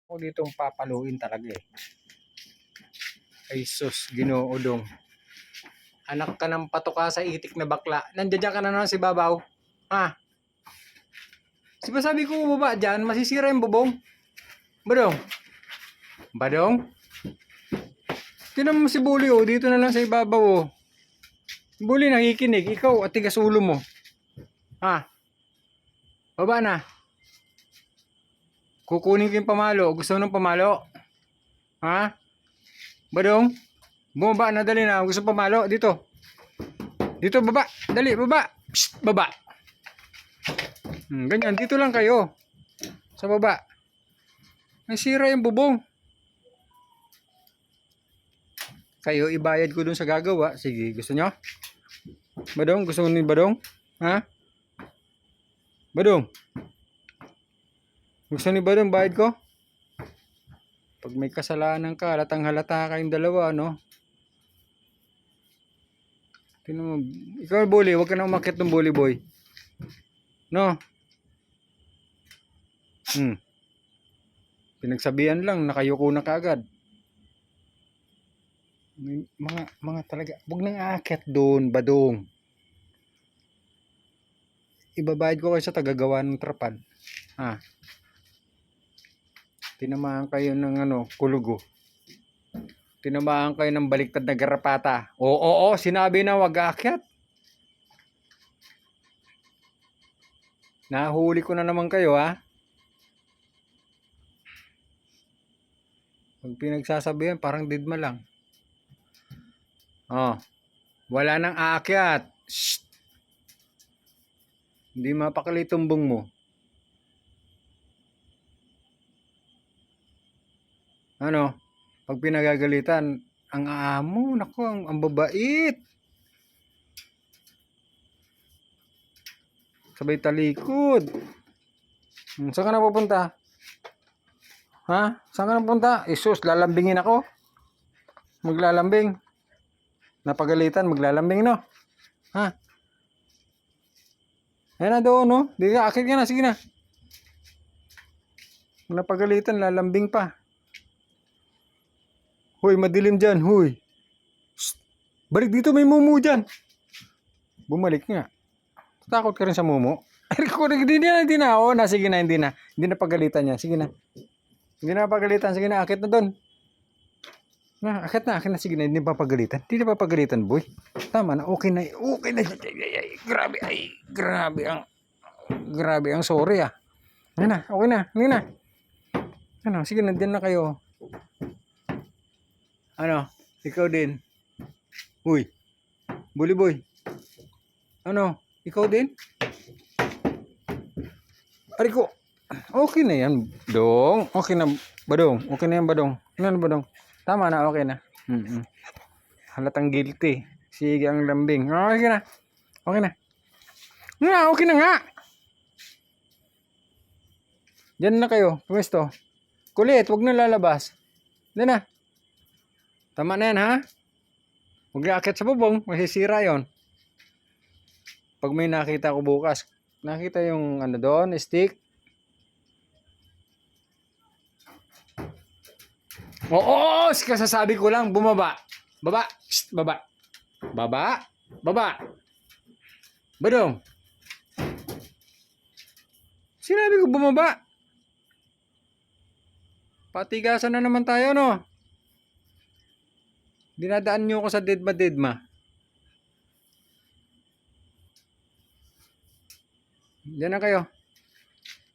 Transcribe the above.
Ako ditong papaluin talaga eh. Ay sus, Ginoo dong. Anak ka ng patoka sa itik na bakla. Nandiyan ka na naman si Babaw. Ha? Diba sabi ko baba dyan, masisira yung bubong. Badong? Badong? Tinan mo si Bully oh, dito na lang sa ibabaw oh. Bully nakikinig, ikaw at tigas ulo mo. Ha? Baba na. Kukunin ko yung pamalo. Gusto mo ng pamalo? Ha? Badong? Bumaba na, dali na. Gusto pamalo? Dito. Dito, baba. Dali, baba. Psst, baba. Ganyan, dito lang kayo. Sa baba. Nasira yung bubong. Kayo, ibayad ko dun sa gagawa. Sige, gusto nyo? Badong, gusto mo ni Badong? Ha? Badong? Gusto ni Badong, bayad ko? Pag may kasalanan ka, halatang halata kayong dalawa, no? Mo, ikaw Bully, huwag ka na umakit ng Bully boy. No? Pinagsabihan lang, nakayuko na kaagad. Mga talaga, huwag nang aakyat doon, Badong. Ibabayad ko kayo sa tagagawa ng trapal. Ha? Tinamaan kayo ng kulugo. Tinamaan kayo ng baliktad na garapata. Oo, sinabi na wag aakyat. Nahuli ko na naman kayo ha. Pag pinagsasabihan, parang didma lang. Oh, wala nang aakyat. Shh. Hindi mapakali tumbong mo. Ano? Pag pinagagalitan, ang amo, naku, ang babait. Sabay talikod. Saan ka na pupunta? Ha? Saan ka na pupunta? Isus, lalambingin ako. Maglalambing. Napagalitan, maglalambing, no? Ha? Ayan na doon, no? Di ka, akit ka na, sige na. Napagalitan, lalambing pa. Hoy, madilim dyan, hoy. Shh. Balik dito, may mumu dyan. Bumalik nga. Takot ka rin sa mumu. Hindi na. Oo, sige na, hindi na. Hindi na pagalitan niya, sige na. Hindi na pagalitan, sige na, akit na doon. Akit na, sige na, hindi na papagalitan. Hindi na papagalitan, boy. Tama na, okay na. Grabe ang sorry ah. Okay na, hindi na. Sige na, din na kayo. Ikaw din. Uy, Bully boy. Ikaw din? Ariko, okay na yan, Dong. Okay na, Badong. Okay na yan, Badong. Badong? Tama na, okay na. Halatang guilty. Sige ang lambing. Okay na. Okay na. Okay na nga. Diyan na kayo, pwesto. Kulit, wag na lalabas. Diyan na. Tama na yan, ha? Huwag na akit sa bubong, masisira yon. Pag may nakita ko bukas, nakita yung doon, stick. Oo, kasasabi ko lang, bumaba. Baba, shh, baba. Baba. Badong. Sinabi ko bumaba. Patigasan na naman tayo, no? Dinadaan nyo ako sa dedma. Diyan na kayo.